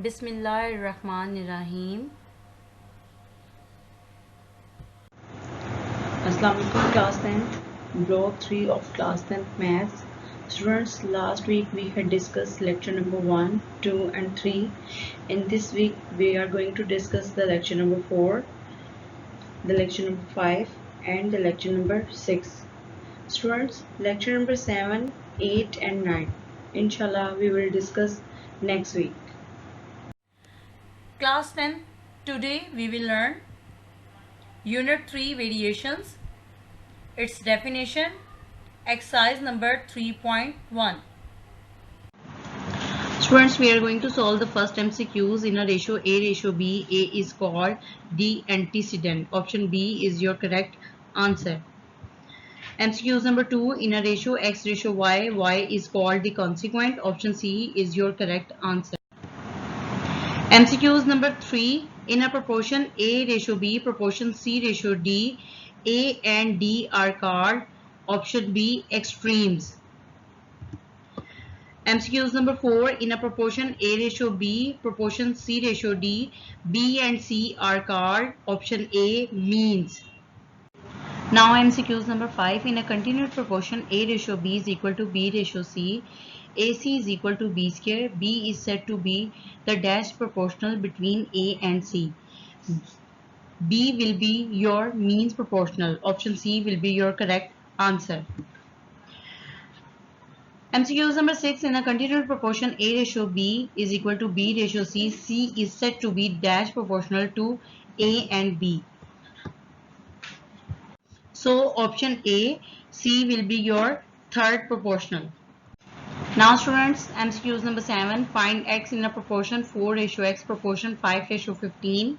बिस्मिल्लाहिर्रहमानिर्रहीम। Assalamu alaikum class 10th, block 3 of class 10th maths. Students, last week we had discussed lecture number 1, 2 and 3. In this week we are going to discuss the lecture number 4, the lecture number 5 and the lecture number 6. Students, lecture number 7, 8 and 9. Inshallah we will discuss next week. Class 10, today we will learn Unit 3 variations, its definition, exercise number 3.1. Students, we are going to solve the first MCQs in a ratio A, ratio B. A is called the antecedent. Option B is your correct answer. MCQs number 2 in a ratio X, ratio Y. Y is called the consequent. Option C is your correct answer. MCQs number 3 in a proportion A, ratio B, proportion C, ratio D. A and D are called option B extremes. MCQs number 4 in a proportion A ratio B, proportion C ratio D, B and C are called option A means. Now MCQs number 5 in a continued proportion A ratio B is equal to B ratio C, AC is equal to B square, B is said to be the dash proportional between A and C. B will be your means proportional. Option C will be your correct answer. MCQs number 6 in a continued proportion A ratio B is equal to B ratio C. C is said to be dash proportional to A and B. So option A, C will be your third proportional. Now students, MCQs number 7, find X in a proportion 4 ratio X, proportion 5 ratio 15.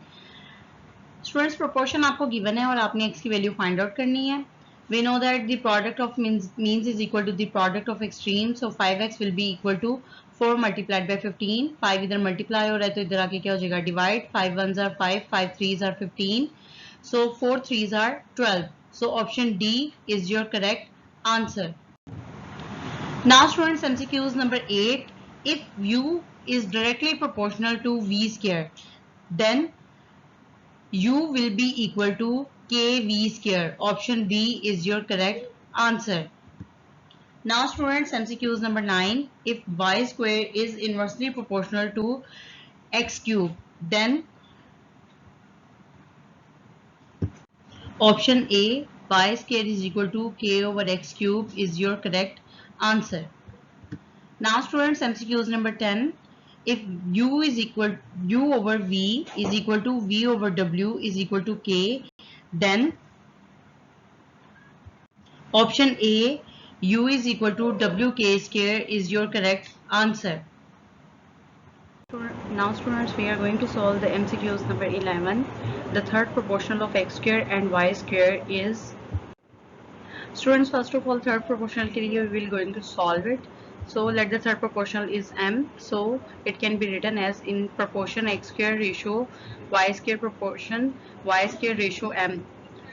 Students, proportion आपको given है और आपने X की value find out करनी है. We know that the product of means is equal to the product of extremes. So 5x will be equal to 4 multiplied by 15. 5 इधर multiply हो रहा है तो इधर आके क्या हो जाएगा divide. 5 ones are 5, 5 threes are 15. So 4 threes are 12. So option D is your correct answer. Now students, MCQs number 8. If U is directly proportional to V square, then U will be equal to kV square. Option B is your correct answer. Now students, MCQs number 9. If y square is inversely proportional to x cube, then option A, y square is equal to k over x cube is your correct answer. Now students, MCQs number 10. If U is equal U over V is equal to V over W is equal to K, then option A, U is equal to WK square is your correct answer. Now students, we are going to solve the MCQs number 11. The third proportional of x square and y square is. Students, first of all, third proportional के लिए we will going to solve it. So let the third proportional is m. So it can be written as in proportion x square ratio y square proportion y square ratio m.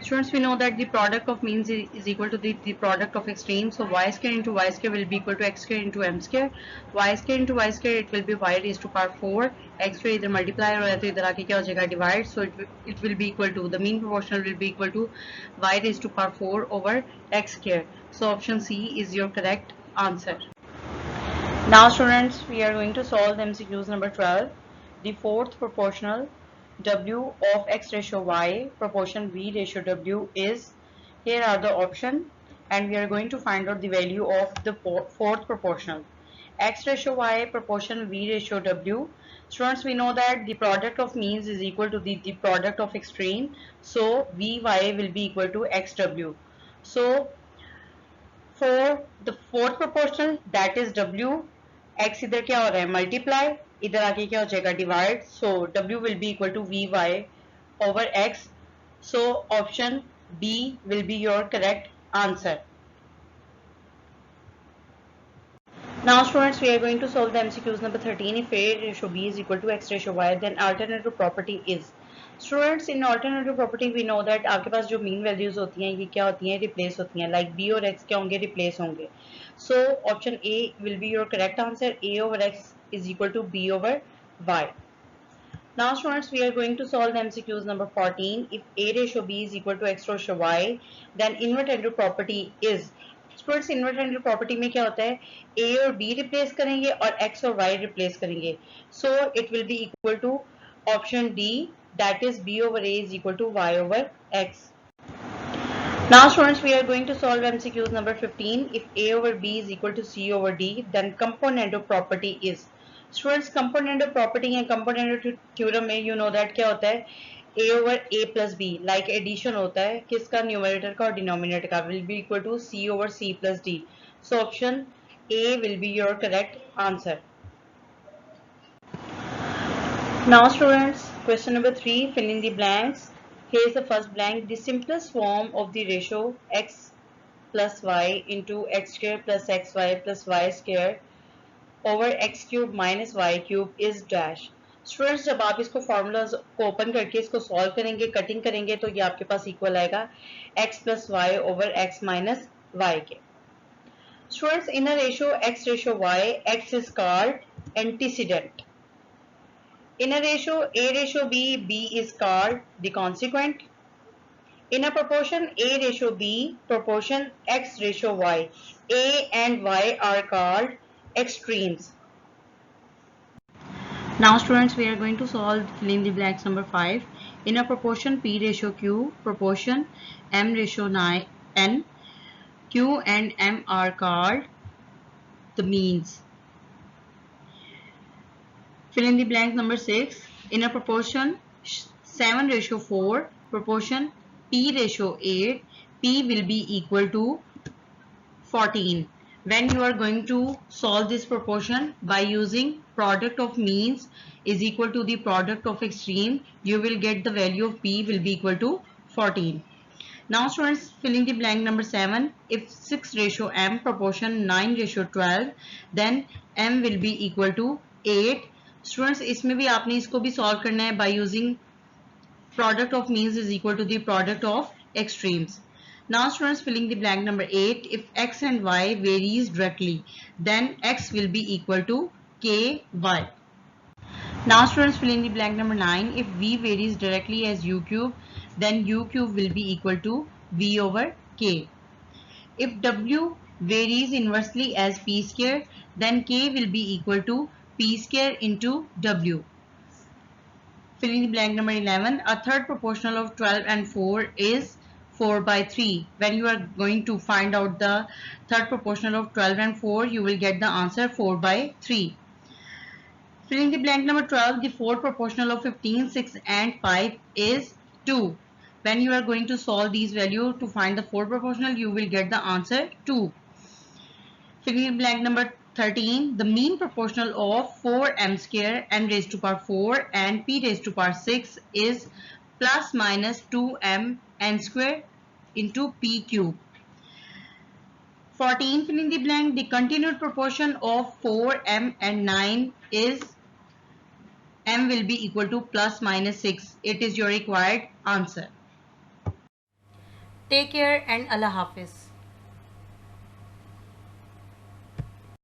Students, we know that the product of means is equal to the product of extremes. So y square into y square will be equal to x square into m square. Y square into y square it will be y raised to power 4. X square इधर multiply हो रहा है तो इधर आके क्या हो जाएगा divide. So it will be equal to the mean proportional will be equal to y raised to power 4 over x square. So option C is your correct answer. Now students, we are going to solve the MCQs number 12. The fourth proportional W of x ratio y proportion v ratio w is, here are the option and we are going to find out the value of the fourth proportional. X ratio y proportion v ratio w. Students, we know that the product of means is equal to the product of extreme. So vy will be equal to xw. So for the fourth proportional, that is w, x इधर क्या हो रहा है multiply, इधर आके क्या हो जाएगा divide. So w will be equal to vy over x. So option B will be your correct answer. Now students, we are going to solve the MCQs number 13. If A ratio B is equal to x ratio y, then alternative property is. Students, in alternative property we know that आपके पास जो mean values होती हैं ये क्या होती हैं, replace होती हैं. Like B और x क्या होंगे, replace होंगे. So option A will be your correct answer. A over x is equal to B over y. Now students, we are going to solve the MCQs number 14. If A ratio B is equal to X ratio Y, then inverse property is. Students, inverse property में क्या होता है? A और B replace करेंगे और X और Y replace करेंगे. So it will be equal to option D, that is B over A is equal to Y over X. Now students, we are going to solve MCQs number 15. If A over B is equal to C over D, then component of property is. Students, component of property and component of theorem में you know that क्या होता है? A over A plus B, like addition होता है किसका, numerator का और denominator का, will be equal to C over C plus D. So option A will be your correct answer. Now students, question number 3, fill in the blanks. Here is the first blank. The simplest form of the ratio x plus y into x square plus xy plus y square over x cube minus y cube is dash. Students, जब आप इसको formulas को open करके इसको solve करेंगे, cutting करेंगे, तो ये आपके पास इक्वल आएगा x plus Y over x minus Y के. Students, in a ratio x ratio y, x is called antecedent. In a ratio A ratio B, B is called the consequent. In a proportion A ratio B, proportion X ratio Y, A and Y are called extremes. Now students, we are going to solve fill in the blanks number 5. In a proportion P ratio Q, proportion M ratio N, Q and M are called the means. Fill in the blank number 6. In a proportion 7 ratio 4, proportion P ratio 8, P will be equal to 14. When you are going to solve this proportion by using product of means is equal to the product of extreme, you will get the value of P will be equal to 14. Now students, filling the blank number 7. If 6 ratio M, proportion 9 ratio 12, then M will be equal to 8. Students, इसमें भी आपने इसको भी solve करना है by using product of means is equal to the product of extremes. Now students, filling the blank number 8. इफ x and y varies directly, then x will be equal to ky. Now students, filling the blank number 9. If v varies directly as u cube, then u cube will be equal to v over k. If w varies inversely as p square, then k will be equal to p square into w. Fill in the blank number 11. A third proportional of 12 and 4 is 4 by 3. When you are going to find out the third proportional of 12 and 4, you will get the answer 4 by 3. Fill in the blank number 12. The fourth proportional of 15, 6 and 5 is 2. When you are going to solve these values to find the fourth proportional, you will get the answer 2. Fill in the blank number 13. The mean proportional of 4m square n raised to power 4 and p raised to power 6 is plus minus 2m n square into p cube. 14. Fill in the blank. The continued proportion of 4m and 9 is m will be equal to plus minus 6. It is your required answer. Take care and Allah Hafiz.